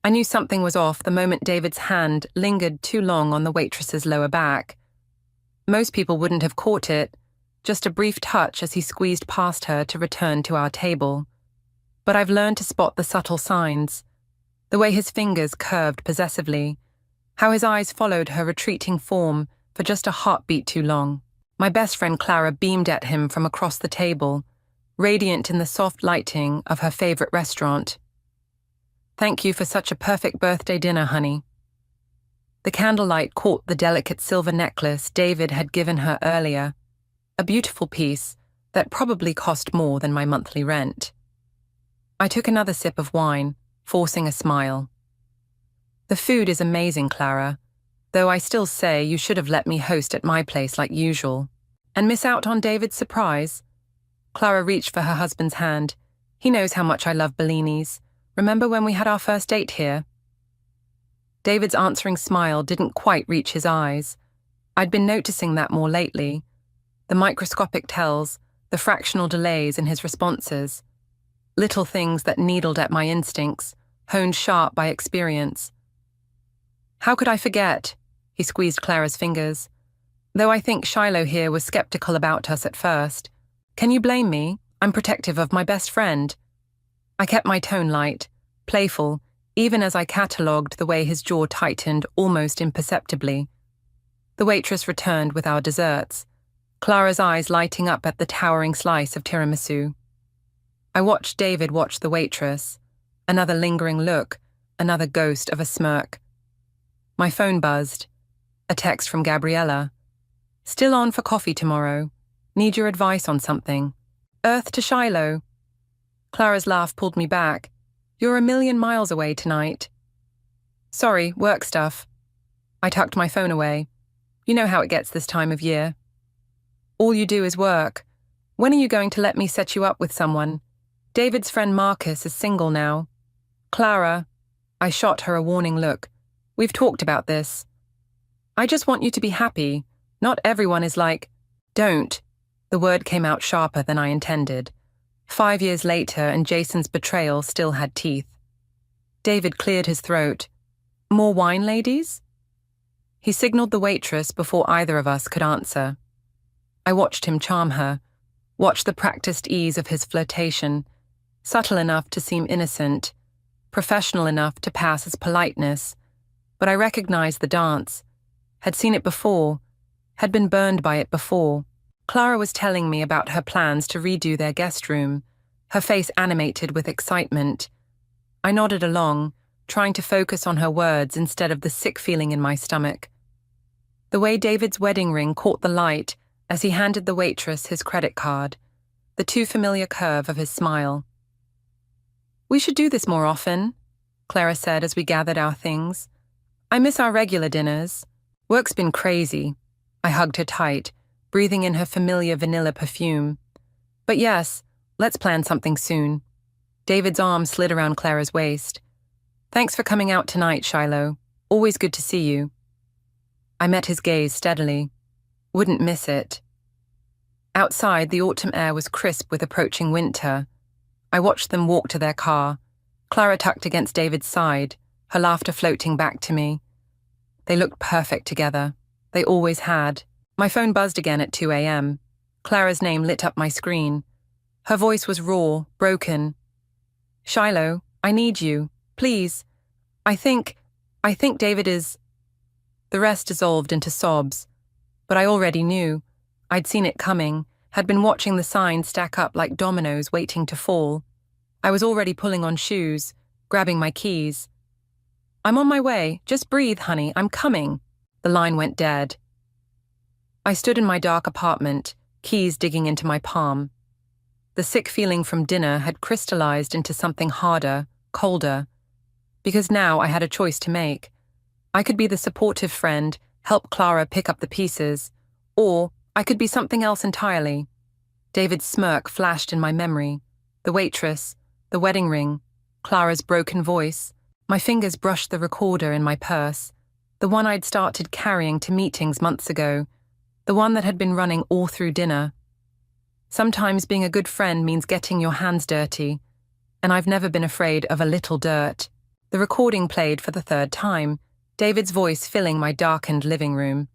I knew something was off the moment David's hand lingered too long on the waitress's lower back. Most people wouldn't have caught it, just a brief touch as he squeezed past her to return to our table. But I've learned to spot the subtle signs, the way his fingers curved possessively, how his eyes followed her retreating form for just a heartbeat too long. My best friend Clara beamed at him from across the table, radiant in the soft lighting of her favorite restaurant. "Thank you for such a perfect birthday dinner, honey." The candlelight caught the delicate silver necklace David had given her earlier, a beautiful piece that probably cost more than my monthly rent. I took another sip of wine, forcing a smile. "The food is amazing, Clara, though I still say you should have let me host at my place like usual. And miss out on David's surprise." Clara reached for her husband's hand. "He knows how much I love Bellinis. Remember when we had our first date here?" David's answering smile didn't quite reach his eyes. I'd been noticing that more lately. The microscopic tells, the fractional delays in his responses. Little things that needled at my instincts, honed sharp by experience. "How could I forget?" He squeezed Clara's fingers. "Though I think Shiloh here was skeptical about us at first. Can you blame me? I'm protective of my best friend." I kept my tone light, playful, even as I catalogued the way his jaw tightened almost imperceptibly. The waitress returned with our desserts, Clara's eyes lighting up at the towering slice of tiramisu. I watched David watch the waitress, another lingering look, another ghost of a smirk. My phone buzzed, a text from Gabriella. "Still on for coffee tomorrow. Need your advice on something. Earth to Shiloh." Clara's laugh pulled me back. "You're a million miles away tonight." "Sorry, work stuff." I tucked my phone away. You know how it gets this time of year. "All you do is work. When are you going to let me set you up with someone? David's friend Marcus is single now." "Clara," I shot her a warning look. "We've talked about this. I just want you to be happy. Not everyone is like—" "Don't." The word came out sharper than I intended. 5 years later, and Jason's betrayal still had teeth. David cleared his throat. "More wine, ladies?" He signaled the waitress before either of us could answer. I watched him charm her, watched the practiced ease of his flirtation, subtle enough to seem innocent, professional enough to pass as politeness, but I recognized the dance, had seen it before, had been burned by it before. Clara was telling me about her plans to redo their guest room, her face animated with excitement. I nodded along, trying to focus on her words instead of the sick feeling in my stomach. The way David's wedding ring caught the light as he handed the waitress his credit card, the too familiar curve of his smile. "We should do this more often," Clara said as we gathered our things. "I miss our regular dinners. Work's been crazy." I hugged her tight, breathing in her familiar vanilla perfume. "But yes, let's plan something soon." David's arm slid around Clara's waist. "Thanks for coming out tonight, Shiloh. Always good to see you." I met his gaze steadily. Wouldn't miss it. Outside, the autumn air was crisp with approaching winter. I watched them walk to their car, Clara tucked against David's side, her laughter floating back to me. They looked perfect together. They always had. My phone buzzed again at 2 a.m. Clara's name lit up my screen. Her voice was raw, broken. "Shiloh, I need you. Please. I think David is—" The rest dissolved into sobs. But I already knew. I'd seen it coming, had been watching the signs stack up like dominoes waiting to fall. I was already pulling on shoes, grabbing my keys. "I'm on my way. Just breathe, honey. I'm coming." The line went dead. I stood in my dark apartment, keys digging into my palm. The sick feeling from dinner had crystallized into something harder, colder. Because now I had a choice to make. I could be the supportive friend, help Clara pick up the pieces, or I could be something else entirely. David's smirk flashed in my memory. The waitress, the wedding ring, Clara's broken voice. My fingers brushed the recorder in my purse, the one I'd started carrying to meetings months ago, the one that had been running all through dinner. Sometimes being a good friend means getting your hands dirty, and I've never been afraid of a little dirt. The recording played for the third time, David's voice filling my darkened living room.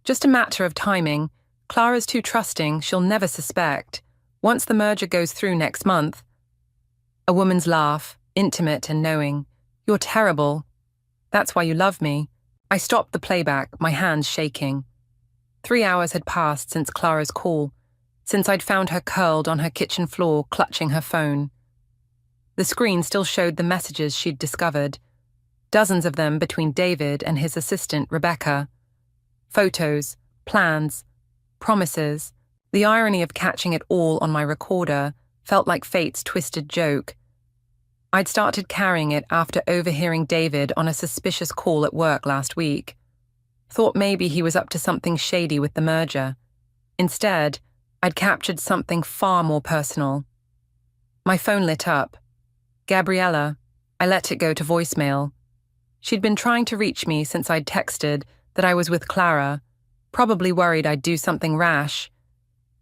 Just a matter of timing. Clara's too trusting, she'll never suspect. Once the merger goes through next month. A woman's laugh, intimate and knowing. You're terrible. That's why you love me. I stopped the playback, my hands shaking. 3 hours had passed since Clara's call, since I'd found her curled on her kitchen floor, clutching her phone. The screen still showed the messages she'd discovered, dozens of them between David and his assistant, Rebecca. Photos, plans, promises. The irony of catching it all on my recorder felt like fate's twisted joke. I'd started carrying it after overhearing David on a suspicious call at work last week. Thought maybe he was up to something shady with the merger. Instead, I'd captured something far more personal. My phone lit up. Gabriella. I let it go to voicemail. She'd been trying to reach me since I'd texted that I was with Clara, probably worried I'd do something rash.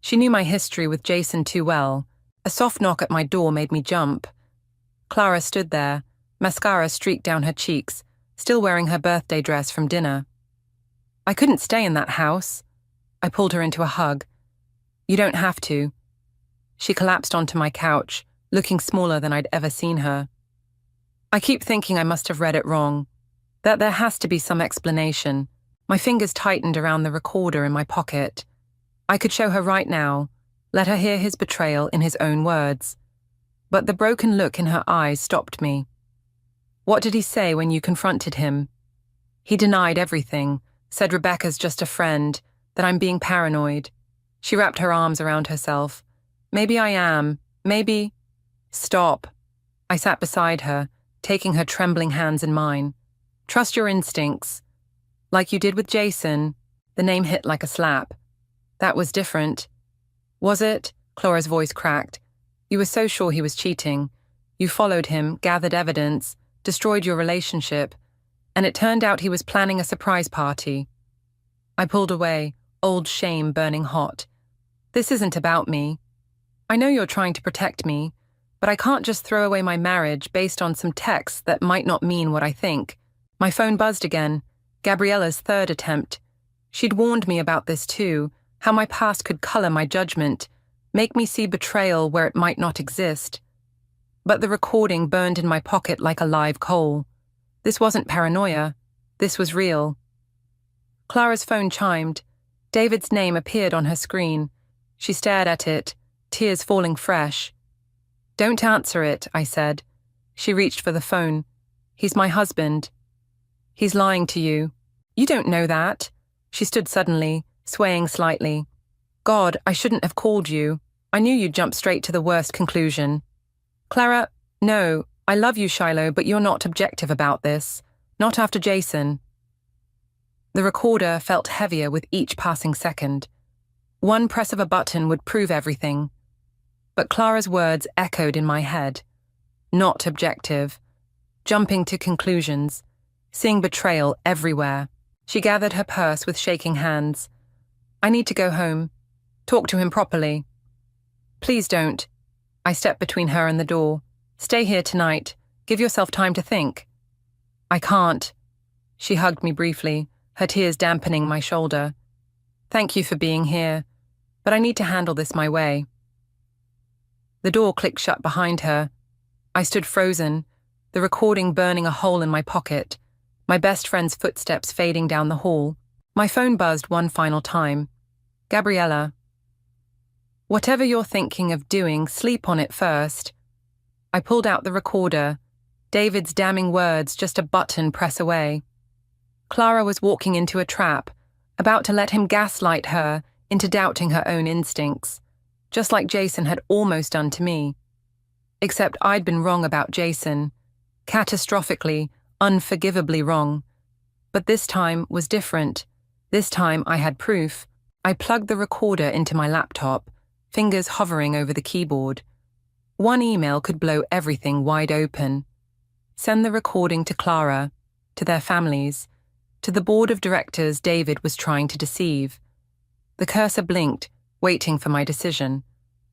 She knew my history with Jason too well. A soft knock at my door made me jump. Clara stood there, mascara streaked down her cheeks, still wearing her birthday dress from dinner. I couldn't stay in that house. I pulled her into a hug. You don't have to. She collapsed onto my couch, looking smaller than I'd ever seen her. I keep thinking I must have read it wrong, that there has to be some explanation. My fingers tightened around the recorder in my pocket. I could show her right now, let her hear his betrayal in his own words. But the broken look in her eyes stopped me. What did he say when you confronted him? He denied everything, said Rebecca's just a friend, that I'm being paranoid. She wrapped her arms around herself. Maybe I am. Maybe... Stop. I sat beside her, taking her trembling hands in mine. Trust your instincts. Like you did with Jason. The name hit like a slap. That was different. Was it? Clara's voice cracked. You were so sure he was cheating. You followed him, gathered evidence, destroyed your relationship, and it turned out he was planning a surprise party. I pulled away, old shame burning hot. This isn't about me. I know you're trying to protect me, but I can't just throw away my marriage based on some texts that might not mean what I think. My phone buzzed again. Gabriella's third attempt. She'd warned me about this too, how my past could color my judgment, make me see betrayal where it might not exist. But the recording burned in my pocket like a live coal. This wasn't paranoia. This was real. Clara's phone chimed. David's name appeared on her screen. She stared at it, tears falling fresh. Don't answer it, I said. She reached for the phone. He's my husband. He's lying to you. You don't know that. She stood suddenly, swaying slightly. God, I shouldn't have called you. I knew you'd jump straight to the worst conclusion. Clara, no, I love you, Shiloh, but you're not objective about this. Not after Jason. The recorder felt heavier with each passing second. One press of a button would prove everything. But Clara's words echoed in my head. Not objective. Jumping to conclusions. Seeing betrayal everywhere. She gathered her purse with shaking hands. I need to go home. Talk to him properly. Please don't. I stepped between her and the door. Stay here tonight. Give yourself time to think. I can't. She hugged me briefly, her tears dampening my shoulder. Thank you for being here, but I need to handle this my way. The door clicked shut behind her. I stood frozen, the recording burning a hole in my pocket, my best friend's footsteps fading down the hall. My phone buzzed one final time. Gabriella. Whatever you're thinking of doing, sleep on it first. I pulled out the recorder, David's damning words just a button press away. Clara was walking into a trap, about to let him gaslight her into doubting her own instincts, just like Jason had almost done to me. Except I'd been wrong about Jason, catastrophically, unforgivably wrong. But this time was different. This time I had proof. I plugged the recorder into my laptop, fingers hovering over the keyboard. One email could blow everything wide open. Send the recording to Clara, to their families, to the board of directors David was trying to deceive. The cursor blinked, waiting for my decision.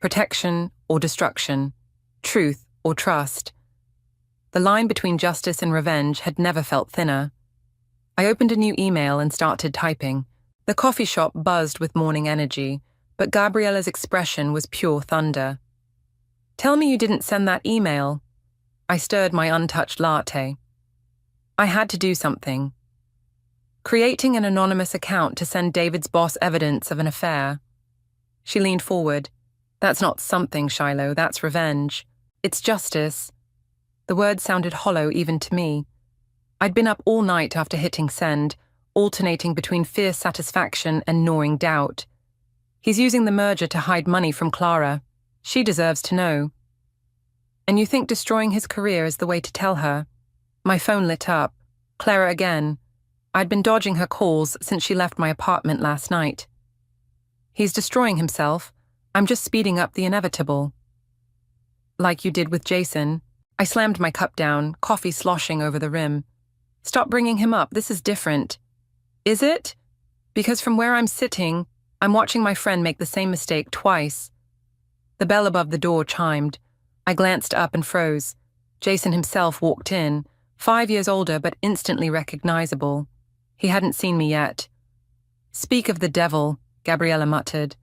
Protection or destruction. Truth or trust. The line between justice and revenge had never felt thinner. I opened a new email and started typing. The coffee shop buzzed with morning energy, but Gabriella's expression was pure thunder. "Tell me you didn't send that email." I stirred my untouched latte. I had to do something. Creating an anonymous account to send David's boss evidence of an affair. She leaned forward. "That's not something, Shiloh, that's revenge. It's justice." The words sounded hollow even to me. I'd been up all night after hitting send, alternating between fierce satisfaction and gnawing doubt. He's using the merger to hide money from Clara. She deserves to know. "And you think destroying his career is the way to tell her?" My phone lit up. Clara again. I'd been dodging her calls since she left my apartment last night. "He's destroying himself. I'm just speeding up the inevitable." "Like you did with Jason." I slammed my cup down, coffee sloshing over the rim. "Stop bringing him up, this is different." "Is it?" "Because from where I'm sitting, I'm watching my friend make the same mistake twice." The bell above the door chimed. I glanced up and froze. Jason himself walked in, 5 years older but instantly recognizable. He hadn't seen me yet. "Speak of the devil," Gabriella muttered.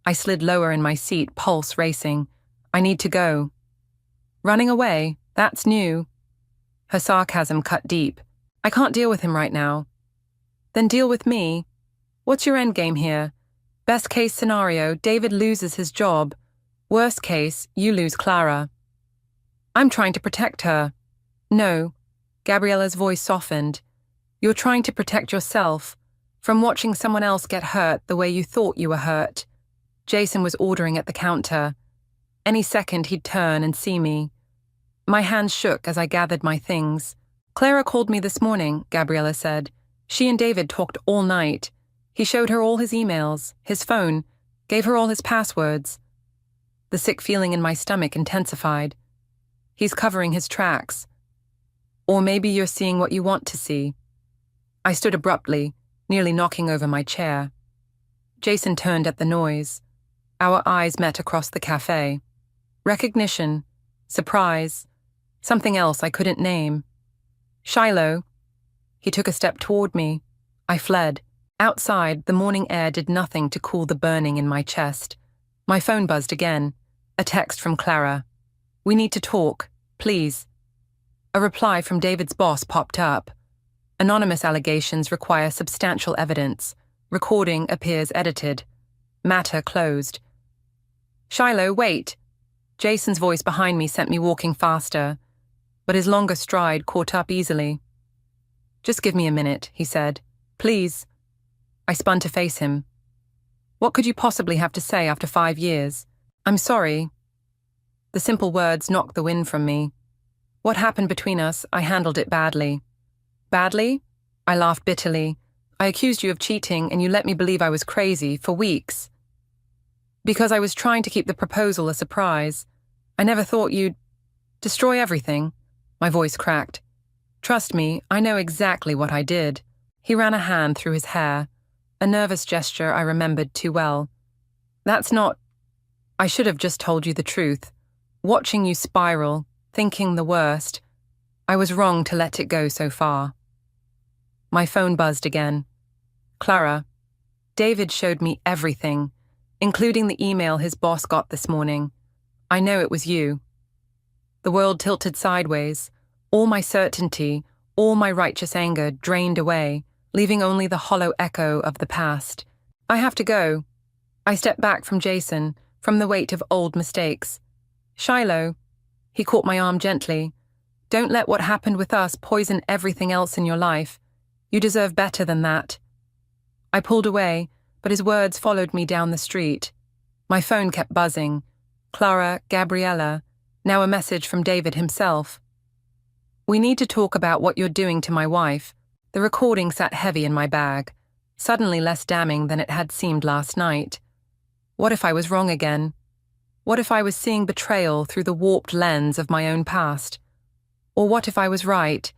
I slid lower in my seat, pulse racing. "I need to go." "Running away? That's new." Her sarcasm cut deep. "I can't deal with him right now." "Then deal with me. What's your endgame here? Best case scenario, David loses his job. Worst case, you lose Clara." "I'm trying to protect her." "No." Gabriella's voice softened. "You're trying to protect yourself from watching someone else get hurt the way you thought you were hurt." Jason was ordering at the counter. Any second he'd turn and see me. My hands shook as I gathered my things. "Clara called me this morning," Gabriella said. "She and David talked all night. He showed her all his emails, his phone, gave her all his passwords." The sick feeling in my stomach intensified. "He's covering his tracks. Or maybe you're seeing what you want to see." I stood abruptly, nearly knocking over my chair. Jason turned at the noise. Our eyes met across the cafe. Recognition, surprise, something else I couldn't name. "Shiloh." He took a step toward me. I fled. Outside, the morning air did nothing to cool the burning in my chest. My phone buzzed again. A text from Clara. "We need to talk, please." A reply from David's boss popped up. "Anonymous allegations require substantial evidence. Recording appears edited. Matter closed." "Shiloh, wait." Jason's voice behind me sent me walking faster, but his longer stride caught up easily. "Just give me a minute," he said. "Please." I spun to face him. "What could you possibly have to say after 5 years?" "I'm sorry." The simple words knocked the wind from me. "What happened between us, I handled it badly." "Badly?" I laughed bitterly. "I accused you of cheating and you let me believe I was crazy for weeks." "Because I was trying to keep the proposal a surprise. I never thought you'd destroy everything." My voice cracked. "Trust me, I know exactly what I did." He ran a hand through his hair, a nervous gesture I remembered too well. "That's not... I should have just told you the truth. Watching you spiral, thinking the worst, I was wrong to let it go so far." My phone buzzed again. "Clara, David showed me everything, including the email his boss got this morning. I know it was you." The world tilted sideways. All my certainty, all my righteous anger drained away, leaving only the hollow echo of the past. "I have to go." I stepped back from Jason, from the weight of old mistakes. "Shiloh." He caught my arm gently. "Don't let what happened with us poison everything else in your life. You deserve better than that." I pulled away, but his words followed me down the street. My phone kept buzzing. Clara, Gabriella, now a message from David himself. "We need to talk about what you're doing to my wife." The recording sat heavy in my bag, suddenly less damning than it had seemed last night. What if I was wrong again? What if I was seeing betrayal through the warped lens of my own past? Or what if I was right,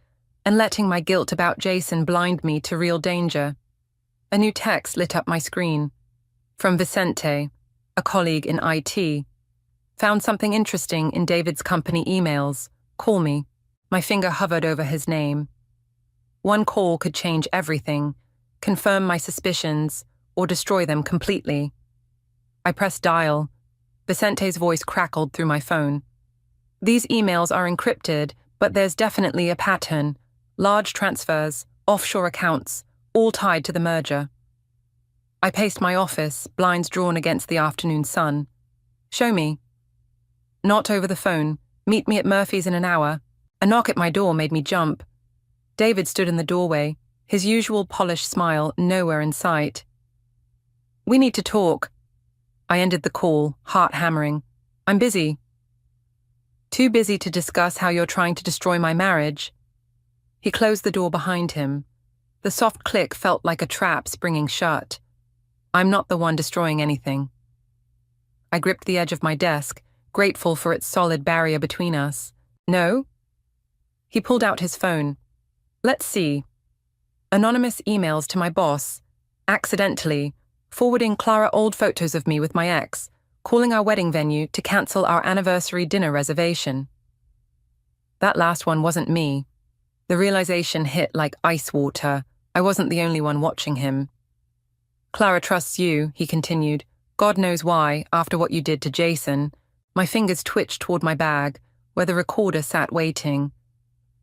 and letting my guilt about Jason blind me to real danger? A new text lit up my screen. From Vicente, a colleague in IT. "Found something interesting in David's company emails. Call me." My finger hovered over his name. One call could change everything, confirm my suspicions, or destroy them completely. I pressed dial. Vicente's voice crackled through my phone. These emails are encrypted, but there's definitely a pattern. Large transfers, offshore accounts, all tied to the merger. I paced my office, blinds drawn against the afternoon sun. Show me. Not over the phone. Meet me at Murphy's in an hour. A knock at my door made me jump. David stood in the doorway, his usual polished smile nowhere in sight. We need to talk. I ended the call, heart hammering. I'm busy. Too busy to discuss how you're trying to destroy my marriage. He closed the door behind him. The soft click felt like a trap springing shut. I'm not the one destroying anything. I gripped the edge of my desk, grateful for its solid barrier between us. No? He pulled out his phone. Let's see. Anonymous emails to my boss. Accidentally. Forwarding Clara old photos of me with my ex. Calling our wedding venue to cancel our anniversary dinner reservation. That last one wasn't me. The realization hit like ice water. I wasn't the only one watching him. Clara trusts you, he continued. God knows why, after what you did to Jason. My fingers twitched toward my bag, where the recorder sat waiting.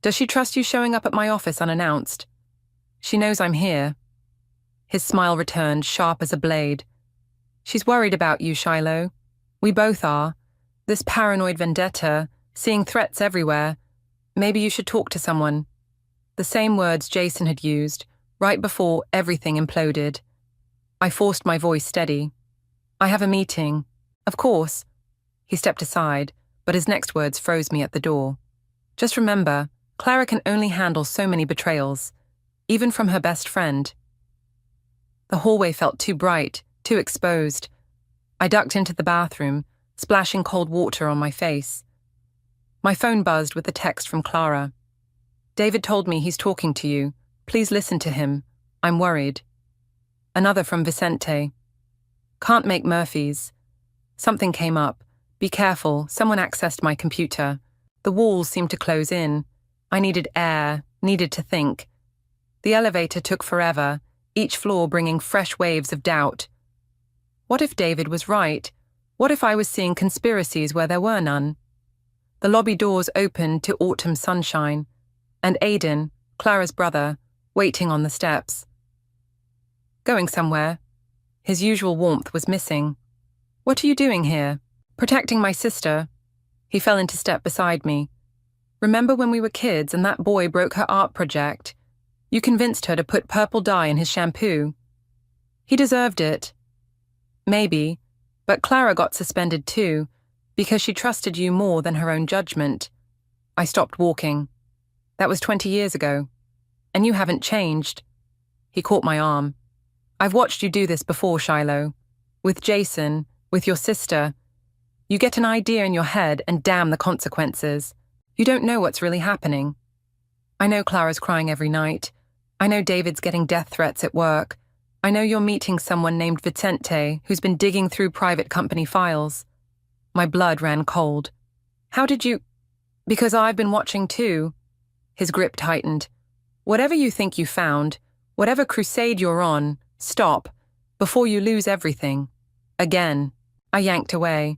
Does she trust you showing up at my office unannounced? She knows I'm here. His smile returned, sharp as a blade. She's worried about you, Shiloh. We both are. This paranoid vendetta, seeing threats everywhere. Maybe you should talk to someone. The same words Jason had used, right before everything imploded. I forced my voice steady. I have a meeting. Of course. He stepped aside, but his next words froze me at the door. Just remember, Clara can only handle so many betrayals, even from her best friend. The hallway felt too bright, too exposed. I ducked into the bathroom, splashing cold water on my face. My phone buzzed with a text from Clara. David told me he's talking to you. Please listen to him. I'm worried. Another from Vicente. Can't make Murphy's. Something came up. Be careful, someone accessed my computer. The walls seemed to close in. I needed air, needed to think. The elevator took forever, each floor bringing fresh waves of doubt. What if David was right? What if I was seeing conspiracies where there were none? The lobby doors opened to autumn sunshine, and Aidan, Clara's brother, waiting on the steps. Going somewhere. His usual warmth was missing. What are you doing here? Protecting my sister. He fell into step beside me. Remember when we were kids and that boy broke her art project? You convinced her to put purple dye in his shampoo. He deserved it. Maybe, but Clara got suspended too, because she trusted you more than her own judgment. I stopped walking. That was 20 years ago. And you haven't changed. He caught my arm. I've watched you do this before, Shiloh. With Jason, with your sister. You get an idea in your head and damn the consequences. You don't know what's really happening. I know Clara's crying every night. I know David's getting death threats at work. I know you're meeting someone named Vicente who's been digging through private company files. My blood ran cold. How did you... Because I've been watching too. His grip tightened. Whatever you think you found, whatever crusade you're on, stop, before you lose everything. Again. I yanked away.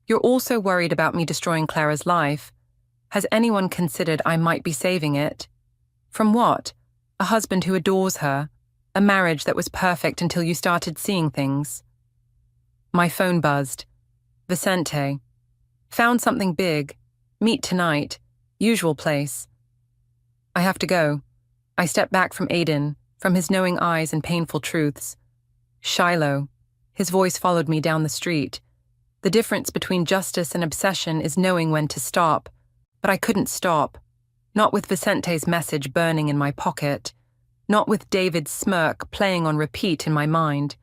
You're also worried about me destroying Clara's life. Has anyone considered I might be saving it? From what? A husband who adores her. A marriage that was perfect until you started seeing things. My phone buzzed. Vicente. Found something big. Meet tonight. Usual place. I have to go. I stepped back from Aidan, from his knowing eyes and painful truths. Shiloh. His voice followed me down the street. The difference between justice and obsession is knowing when to stop. But I couldn't stop. Not with Vicente's message burning in my pocket. Not with David's smirk playing on repeat in my mind.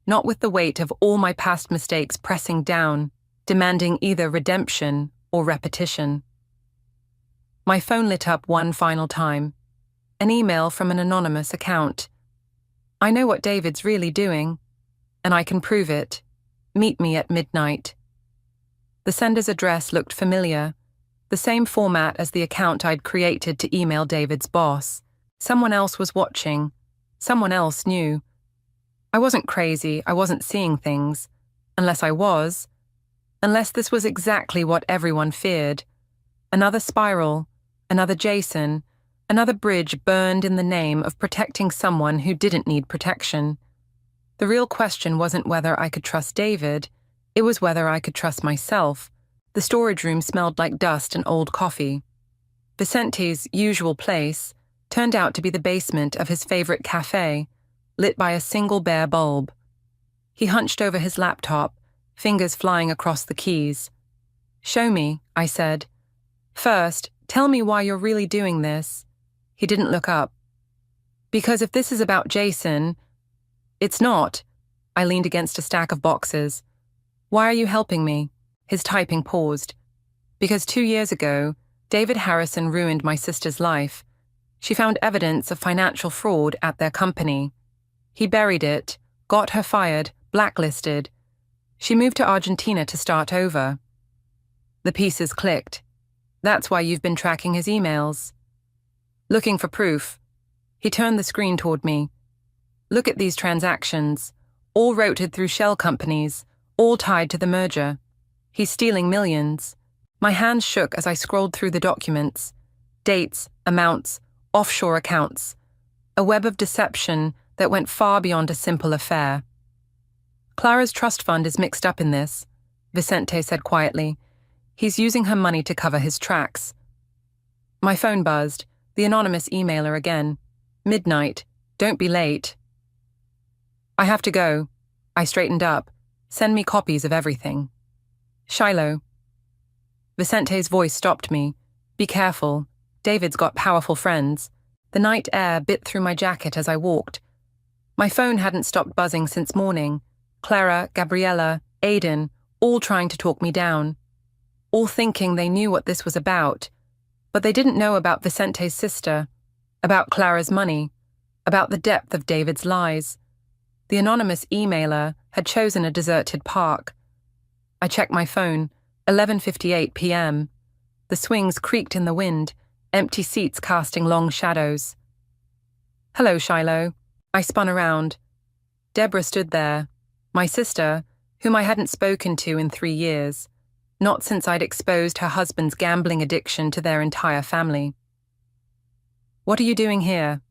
Not with the weight of all my past mistakes pressing down, demanding either redemption or repetition. My phone lit up one final time. An email from an anonymous account. I know what David's really doing, and I can prove it. Meet me at midnight. The sender's address looked familiar. the same format as the account I'd created to email David's boss. Someone else was watching. Someone else knew. I wasn't crazy, I wasn't seeing things. Unless I was. Unless this was exactly what everyone feared. Another spiral, another Jason, another bridge burned in the name of protecting someone who didn't need protection. The real question wasn't whether I could trust David, it was whether I could trust myself. The storage room smelled like dust and old coffee. Vicente's usual place turned out to be the basement of his favorite cafe, lit by a single bare bulb. He hunched over his laptop, fingers flying across the keys. "Show me," I said. "First, tell me why you're really doing this." He didn't look up. "Because if this is about Jason..." "It's not." I leaned against a stack of boxes. "Why are you helping me?" His typing paused. "Because 2 years ago, David Harrison ruined my sister's life. She found evidence of financial fraud at their company. He buried it, got her fired, blacklisted. She moved to Argentina to start over." The pieces clicked. "That's why you've been tracking his emails." "Looking for proof." He turned the screen toward me. "Look at these transactions, all routed through shell companies, all tied to the merger. He's stealing millions." My hands shook as I scrolled through the documents. Dates, amounts, offshore accounts. A web of deception that went far beyond a simple affair. "Clara's trust fund is mixed up in this," Vicente said quietly. "He's using her money to cover his tracks." My phone buzzed, the anonymous emailer again. "Midnight. Don't be late." "I have to go." I straightened up. "Send me copies of everything." "Shiloh." Vicente's voice stopped me. "Be careful. David's got powerful friends." The night air bit through my jacket as I walked. My phone hadn't stopped buzzing since morning. Clara, Gabriella, Aiden, all trying to talk me down. All thinking they knew what this was about. But they didn't know about Vicente's sister, about Clara's money, about the depth of David's lies. The anonymous emailer had chosen a deserted park. I checked my phone, 11:58 p.m. The swings creaked in the wind, empty seats casting long shadows. "Hello, Shiloh." I spun around. Deborah stood there, my sister, whom I hadn't spoken to in 3 years, not since I'd exposed her husband's gambling addiction to their entire family. "What are you doing here?"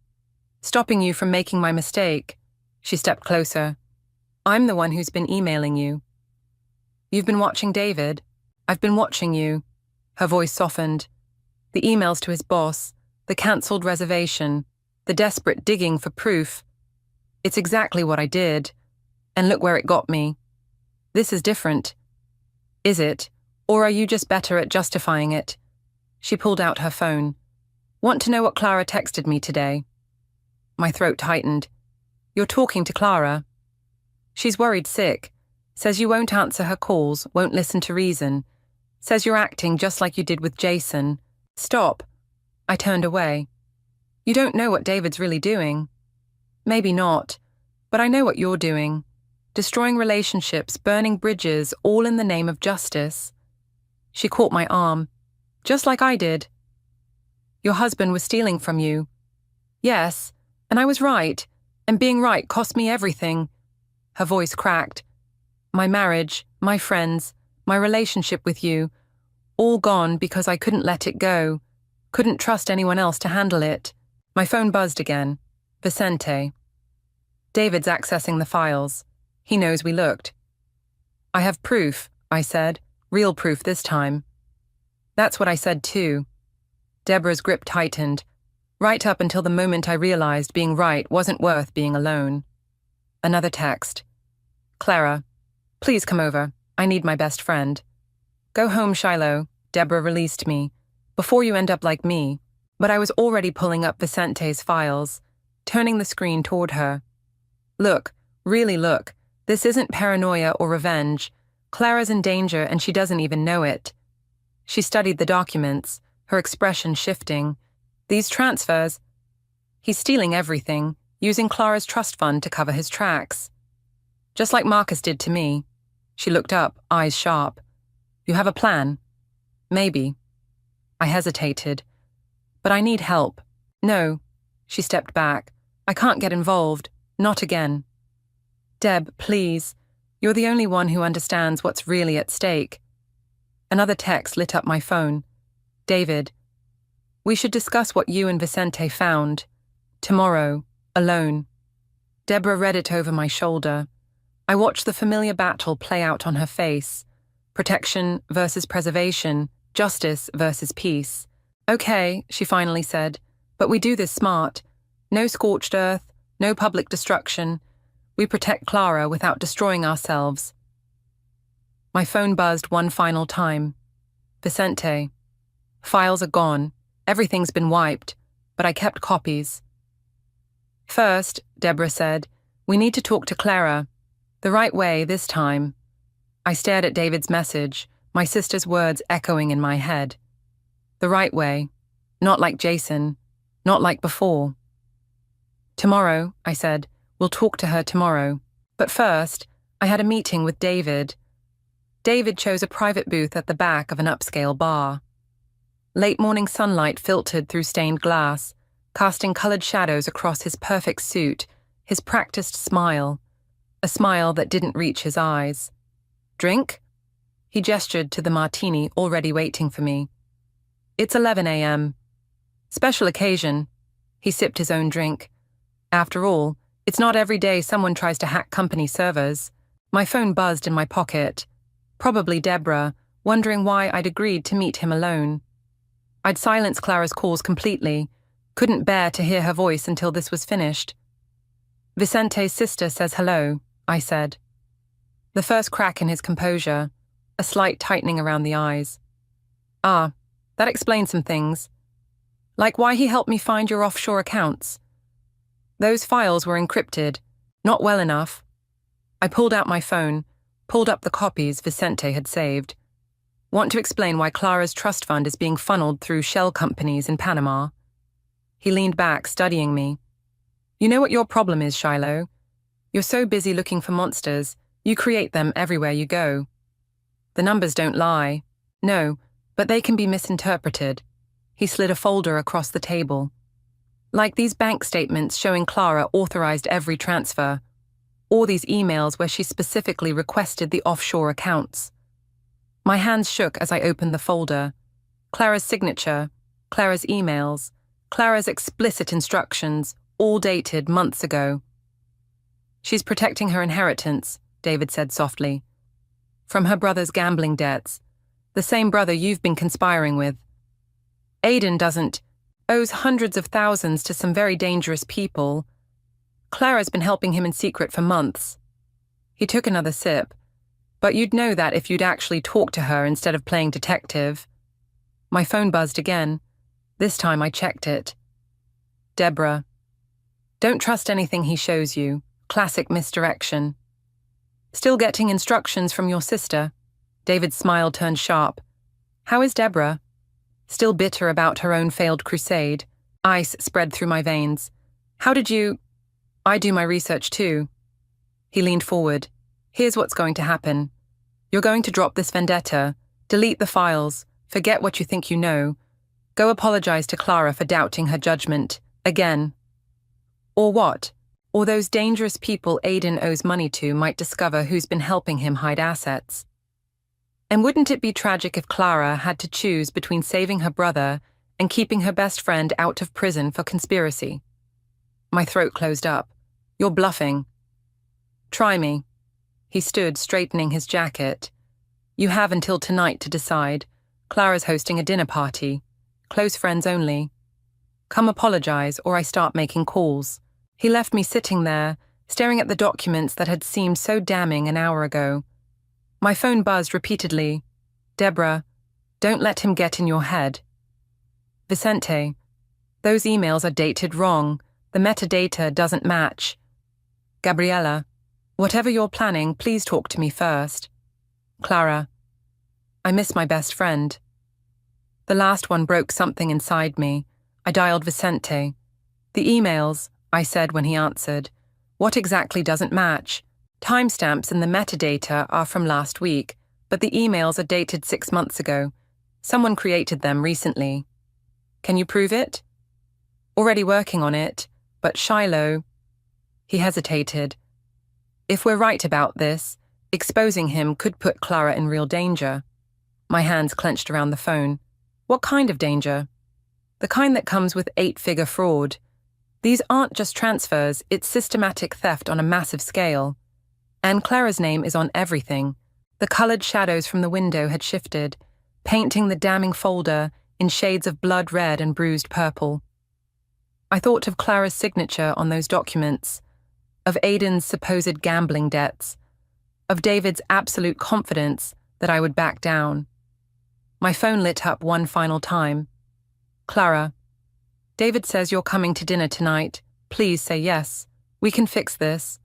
"Stopping you from making my mistake." She stepped closer. "I'm the one who's been emailing you." "You've been watching David?" "I've been watching you." Her voice softened. The emails to his boss, the cancelled reservation, the desperate digging for proof. It's exactly what I did. And look where it got me. This is different. Is it? Or are you just better at justifying it? She pulled out her phone. "Want to know what Clara texted me today?" My throat tightened. "You're talking to Clara?" "She's worried sick. Says you won't answer her calls, won't listen to reason. Says you're acting just like you did with Jason." "Stop." I turned away. "You don't know what David's really doing." "Maybe not. But I know what you're doing. Destroying relationships, burning bridges, all in the name of justice." She caught my arm. "Just like I did." "Your husband was stealing from you." "Yes, and I was right. And being right cost me everything." Her voice cracked. "My marriage, my friends, my relationship with you, all gone because I couldn't let it go. Couldn't trust anyone else to handle it." My phone buzzed again. Vicente. "David's accessing the files. He knows we looked." "I have proof," I said. "Real proof this time." "That's what I said too." Deborah's grip tightened, right up until the moment I realized being right wasn't worth being alone. Another text. "Clara, please come over. I need my best friend." "Go home, Shiloh." Deborah released me. "Before you end up like me." But I was already pulling up Vicente's files, turning the screen toward her. "Look, really look. This isn't paranoia or revenge. Clara's in danger and she doesn't even know it." She studied the documents, her expression shifting. "These transfers..." "He's stealing everything, using Clara's trust fund to cover his tracks. Just like Marcus did to me." She looked up, eyes sharp. "You have a plan?" "Maybe." I hesitated. But I need help. No. She stepped back. I can't get involved. Not again. Deb, please. You're the only one who understands what's really at stake. Another text lit up my phone. David. We should discuss what you and Vicente found. Tomorrow. Alone. Deborah read it over my shoulder. I watched the familiar battle play out on her face. Protection versus preservation. Justice versus peace. Okay, she finally said, but we do this smart. No scorched earth, no public destruction. We protect Clara without destroying ourselves. My phone buzzed one final time. Vicente. Files are gone. Everything's been wiped, but I kept copies. First, Deborah said, we need to talk to Clara. The right way this time. I stared at David's message, my sister's words echoing in my head. The right way. Not like Jason. Not like before. Tomorrow, I said. We'll talk to her tomorrow. But first, I had a meeting with David. David chose a private booth at the back of an upscale bar. Late morning sunlight filtered through stained glass, casting colored shadows across his perfect suit, his practiced smile, a smile that didn't reach his eyes. Drink? He gestured to the martini already waiting for me. It's 11 a.m. Special occasion. He sipped his own drink. After all, it's not every day someone tries to hack company servers. My phone buzzed in my pocket. Probably Deborah, wondering why I'd agreed to meet him alone. I'd silenced Clara's calls completely, couldn't bear to hear her voice until this was finished. Vicente's sister says hello, I said. The first crack in his composure, a slight tightening around the eyes. Ah, that explains some things. Like why he helped me find your offshore accounts. Those files were encrypted, not well enough. I pulled out my phone, pulled up the copies Vicente had saved. Want to explain why Clara's trust fund is being funneled through shell companies in Panama? He leaned back, studying me. You know what your problem is, Shiloh? You're so busy looking for monsters, you create them everywhere you go. The numbers don't lie. No, but they can be misinterpreted. He slid a folder across the table. Like these bank statements showing Clara authorized every transfer, or these emails where she specifically requested the offshore accounts. My hands shook as I opened the folder. Clara's signature, Clara's emails, Clara's explicit instructions, all dated months ago. She's protecting her inheritance, David said softly. From her brother's gambling debts, the same brother you've been conspiring with. Aiden owes hundreds of thousands to some very dangerous people. Clara's been helping him in secret for months. He took another sip. But you'd know that if you'd actually talked to her instead of playing detective. My phone buzzed again. This time I checked it. Deborah. Don't trust anything he shows you. Classic misdirection. Still getting instructions from your sister? David's smile turned sharp. How is Deborah? Still bitter about her own failed crusade. Ice spread through my veins. How did you... I do my research too. He leaned forward. Here's what's going to happen. You're going to drop this vendetta, delete the files, forget what you think you know. Go apologize to Clara for doubting her judgment, again. Or what? Or those dangerous people Aiden owes money to might discover who's been helping him hide assets. And wouldn't it be tragic if Clara had to choose between saving her brother and keeping her best friend out of prison for conspiracy? My throat closed up. You're bluffing. Try me. He stood, straightening his jacket. You have until tonight to decide. Clara's hosting a dinner party. Close friends only. Come apologize, or I start making calls. He left me sitting there, staring at the documents that had seemed so damning an hour ago. My phone buzzed repeatedly. Deborah, don't let him get in your head. Vicente, those emails are dated wrong. The metadata doesn't match. Gabriella, whatever you're planning, please talk to me first. Clara, I miss my best friend. The last one broke something inside me. I dialed Vicente. The emails, I said when he answered. What exactly doesn't match? Timestamps in the metadata are from last week, but the emails are dated 6 months ago. Someone created them recently. Can you prove it? Already working on it, but Shiloh. He hesitated. If we're right about this, exposing him could put Clara in real danger. My hands clenched around the phone. What kind of danger? The kind that comes with 8-figure fraud. These aren't just transfers, it's systematic theft on a massive scale. And Clara's name is on everything. The colored shadows from the window had shifted, painting the damning folder in shades of blood red and bruised purple. I thought of Clara's signature on those documents, of Aiden's supposed gambling debts, of David's absolute confidence that I would back down. My phone lit up one final time. Clara, David says you're coming to dinner tonight. Please say yes. We can fix this.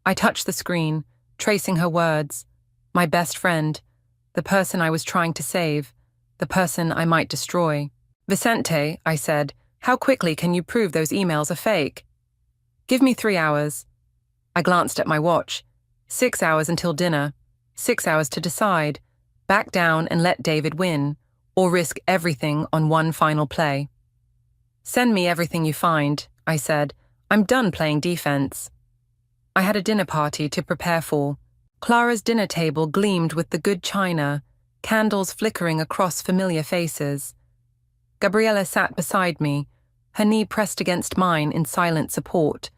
I touched the screen, tracing her words. My best friend, the person I was trying to save, the person I might destroy. Vicente, I said, how quickly can you prove those emails are fake? Give me 3 hours. I glanced at my watch. 6 hours until dinner. 6 hours to decide. Back down and let David win, or risk everything on one final play. Send me everything you find, I said. I'm done playing defense. I had a dinner party to prepare for. Clara's dinner table gleamed with the good china, candles flickering across familiar faces. Gabriella sat beside me, her knee pressed against mine in silent support.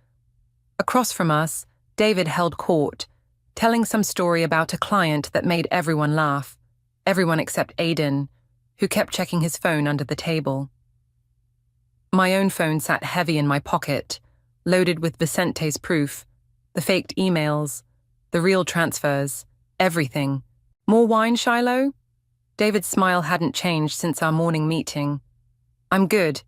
Across from us, David held court, telling some story about a client that made everyone laugh, everyone except Aiden, who kept checking his phone under the table. My own phone sat heavy in my pocket, loaded with Vicente's proof, the faked emails, the real transfers, everything. More wine, Shiloh? David's smile hadn't changed since our morning meeting. I'm good.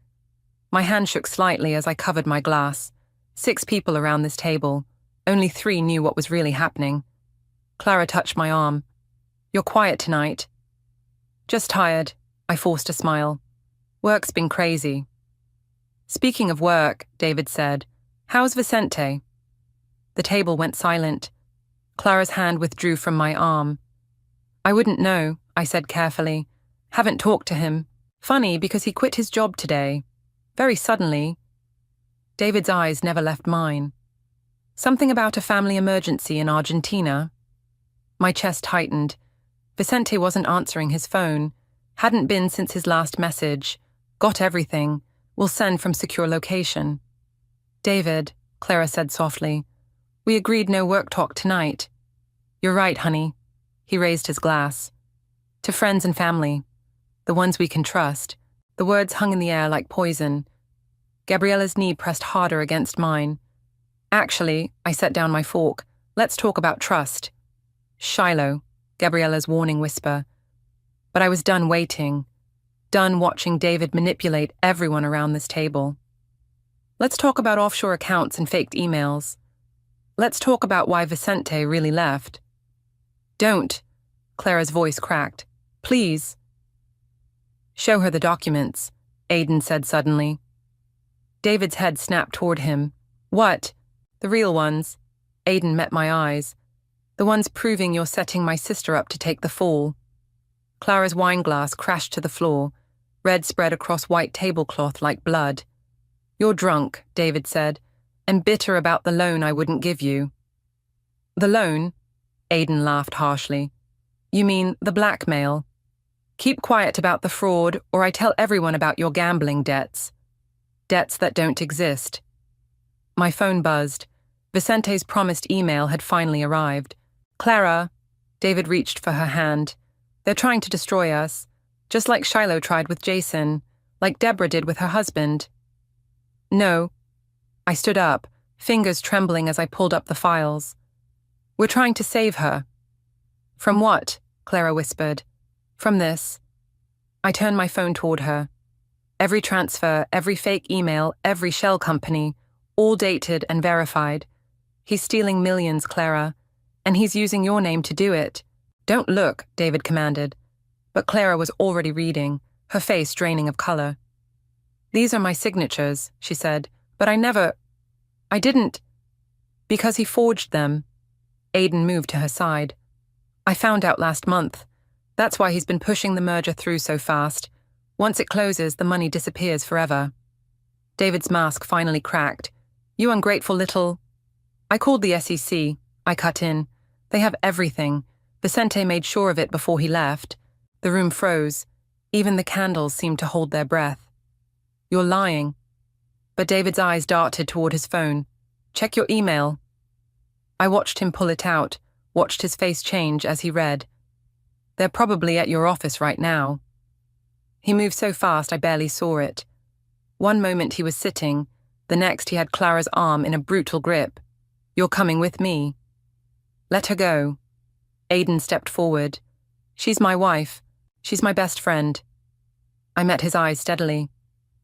My hand shook slightly as I covered my glass. 6 people around this table. Only 3 knew what was really happening. Clara touched my arm. You're quiet tonight. Just tired. I forced a smile. Work's been crazy. Speaking of work, David said, how's Vicente? The table went silent. Clara's hand withdrew from my arm. I wouldn't know, I said carefully. Haven't talked to him. Funny because he quit his job today. Very suddenly. David's eyes never left mine. Something about a family emergency in Argentina. My chest tightened. Vicente wasn't answering his phone. Hadn't been since his last message. Got everything. Will send from secure location. David, Clara said softly. We agreed no work talk tonight. You're right, honey. He raised his glass. To friends and family. The ones we can trust. The words hung in the air like poison. Gabriella's knee pressed harder against mine. Actually, I set down my fork. Let's talk about trust. Shiloh, Gabriella's warning whisper. But I was done waiting. Done watching David manipulate everyone around this table. Let's talk about offshore accounts and faked emails. Let's talk about why Vicente really left. Don't, Clara's voice cracked. Please. Show her the documents, Aiden said suddenly. David's head snapped toward him. What? The real ones. Aiden met my eyes. The ones proving you're setting my sister up to take the fall. Clara's wineglass crashed to the floor, red spread across white tablecloth like blood. You're drunk, David said, and bitter about the loan I wouldn't give you. The loan? Aiden laughed harshly. You mean the blackmail? Keep quiet about the fraud, or I tell everyone about your gambling debts. Debts that don't exist. My phone buzzed. Vicente's promised email had finally arrived. Clara, David reached for her hand. They're trying to destroy us, just like Shiloh tried with Jason, like Deborah did with her husband. No. I stood up, fingers trembling as I pulled up the files. We're trying to save her. From what? Clara whispered. From this. I turned my phone toward her. Every transfer, every fake email, every shell company, all dated and verified. He's stealing millions, Clara, and he's using your name to do it. Don't look, David commanded. But Clara was already reading, her face draining of color. These are my signatures, she said, but I didn't. Because he forged them. Aiden moved to her side. I found out last month. That's why he's been pushing the merger through so fast. Once it closes, the money disappears forever. David's mask finally cracked. You ungrateful little... I called the SEC. I cut in. They have everything. Vicente made sure of it before he left. The room froze. Even the candles seemed to hold their breath. You're lying. But David's eyes darted toward his phone. Check your email. I watched him pull it out, watched his face change as he read. They're probably at your office right now. He moved so fast I barely saw it. One moment he was sitting, the next he had Clara's arm in a brutal grip. You're coming with me. Let her go. Aiden stepped forward. She's my wife. She's my best friend. I met his eyes steadily.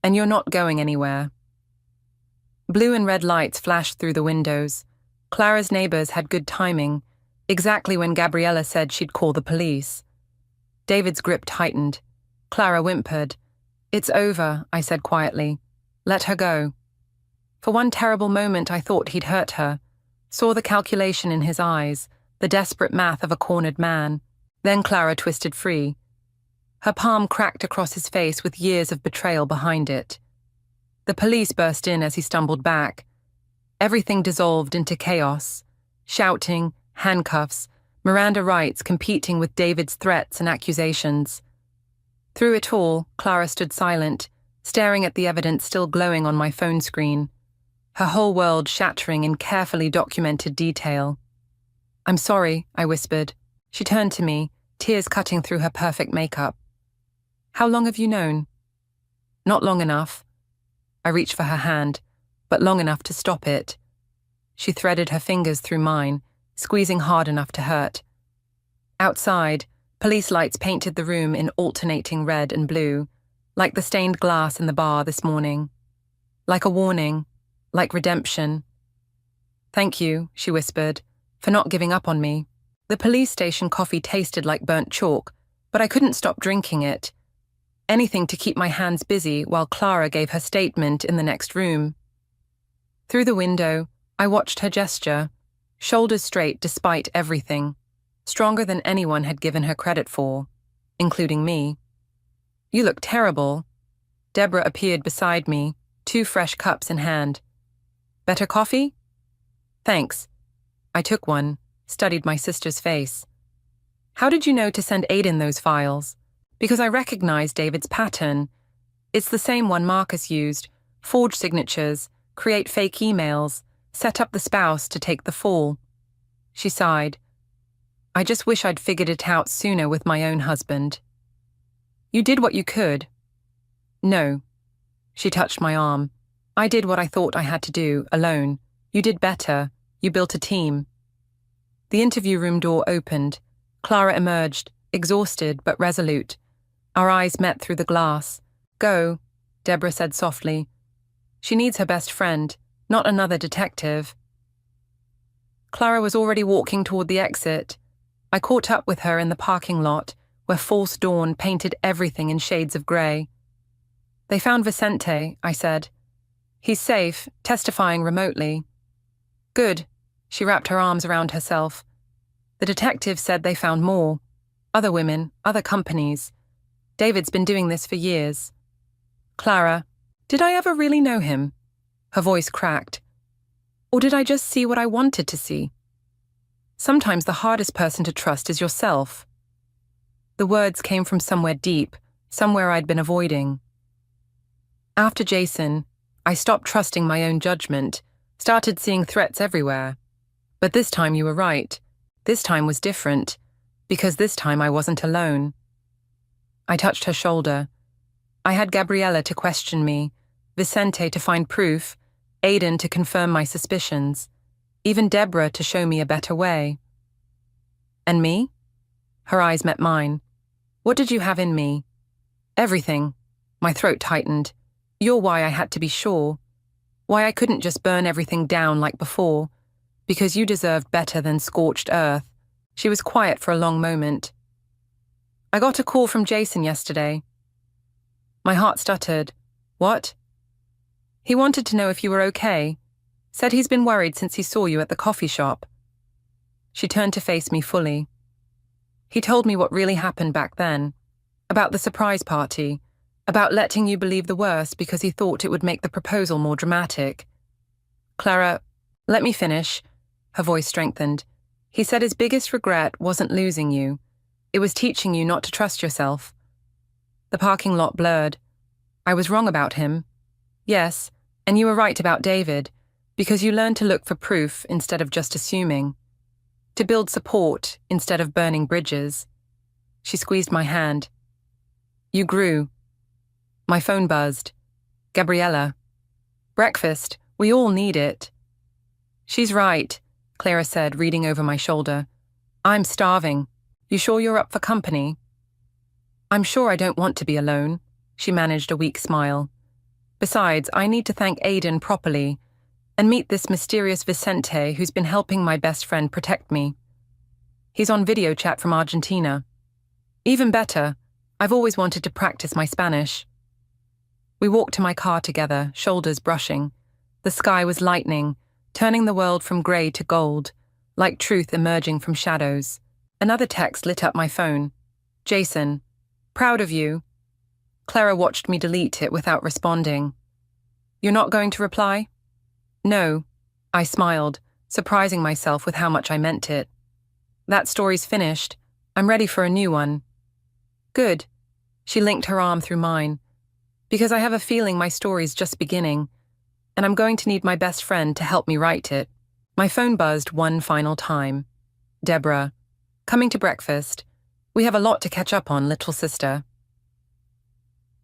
And you're not going anywhere. Blue and red lights flashed through the windows. Clara's neighbors had good timing, exactly when Gabriella said she'd call the police. David's grip tightened. Clara whimpered. It's over, I said quietly. Let her go. For one terrible moment I thought he'd hurt her, saw the calculation in his eyes, the desperate math of a cornered man. Then Clara twisted free. Her palm cracked across his face with years of betrayal behind it. The police burst in as he stumbled back. Everything dissolved into chaos. Shouting, handcuffs, Miranda rights competing with David's threats and accusations. Through it all, Clara stood silent, staring at the evidence still glowing on my phone screen, her whole world shattering in carefully documented detail. I'm sorry, I whispered. She turned to me, tears cutting through her perfect makeup. How long have you known? Not long enough. I reached for her hand, but long enough to stop it. She threaded her fingers through mine, squeezing hard enough to hurt. Outside, police lights painted the room in alternating red and blue, like the stained glass in the bar this morning. Like a warning, like redemption. Thank you, she whispered, for not giving up on me. The police station coffee tasted like burnt chalk, but I couldn't stop drinking it. Anything to keep my hands busy while Clara gave her statement in the next room. Through the window, I watched her gesture, shoulders straight despite everything, stronger than anyone had given her credit for, including me. You look terrible. Deborah appeared beside me, 2 fresh cups in hand. Better coffee? Thanks. I took one, studied my sister's face. How did you know to send Aiden those files? Because I recognized David's pattern. It's the same one Marcus used, forge signatures, create fake emails, set up the spouse to take the fall. She sighed. I just wish I'd figured it out sooner with my own husband. You did what you could. No. She touched my arm. I did what I thought I had to do, alone. You did better. You built a team. The interview room door opened. Clara emerged, exhausted but resolute. Our eyes met through the glass. Go, Deborah said softly. She needs her best friend, not another detective. Clara was already walking toward the exit. I caught up with her in the parking lot, where false dawn painted everything in shades of grey. They found Vicente, I said. He's safe, testifying remotely. Good. She wrapped her arms around herself. The detective said they found more. Other women, other companies. David's been doing this for years. Clara, did I ever really know him? Her voice cracked. Or did I just see what I wanted to see? Sometimes the hardest person to trust is yourself. The words came from somewhere deep, somewhere I'd been avoiding. After Jason, I stopped trusting my own judgment, started seeing threats everywhere. But this time you were right. This time was different, because this time I wasn't alone. I touched her shoulder. I had Gabriella to question me, Vicente to find proof, Aiden to confirm my suspicions, even Deborah to show me a better way. And me? Her eyes met mine. What did you have in me? Everything. My throat tightened. You're why I had to be sure. Why I couldn't just burn everything down like before. Because you deserved better than scorched earth. She was quiet for a long moment. I got a call from Jason yesterday. My heart stuttered. What? He wanted to know if you were okay. Said he's been worried since he saw you at the coffee shop. She turned to face me fully. He told me what really happened back then, about the surprise party, about letting you believe the worst because he thought it would make the proposal more dramatic. Clara, let me finish. Her voice strengthened. He said his biggest regret wasn't losing you. It was teaching you not to trust yourself. The parking lot blurred. I was wrong about him. Yes, and you were right about David, because you learned to look for proof instead of just assuming. To build support instead of burning bridges. She squeezed my hand. You grew. My phone buzzed. Gabriella. Breakfast. We all need it. She's right, Clara said, reading over my shoulder. I'm starving. You sure you're up for company? I'm sure I don't want to be alone, she managed a weak smile. Besides, I need to thank Aiden properly and meet this mysterious Vicente who's been helping my best friend protect me. He's on video chat from Argentina. Even better, I've always wanted to practice my Spanish. We walked to my car together, shoulders brushing. The sky was lightening, turning the world from grey to gold, like truth emerging from shadows. Another text lit up my phone. Jason, proud of you. Clara watched me delete it without responding. You're not going to reply? No, I smiled, surprising myself with how much I meant it. That story's finished. I'm ready for a new one. Good. She linked her arm through mine. Because I have a feeling my story's just beginning, and I'm going to need my best friend to help me write it. My phone buzzed one final time. Deborah. Coming to breakfast. We have a lot to catch up on, little sister.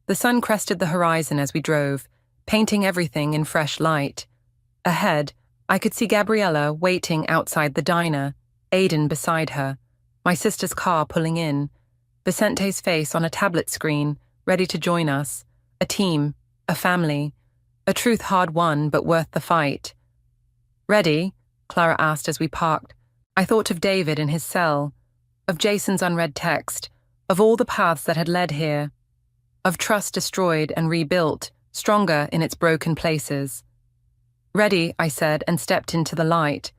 The sun crested the horizon as we drove, painting everything in fresh light. Ahead, I could see Gabriella waiting outside the diner, Aiden beside her, my sister's car pulling in, Vicente's face on a tablet screen, ready to join us, a team, a family, a truth hard won but worth the fight. Ready? Clara asked as we parked. I thought of David in his cell, of Jason's unread text, of all the paths that had led here, of trust destroyed and rebuilt, stronger in its broken places. Ready, I said, and stepped into the light.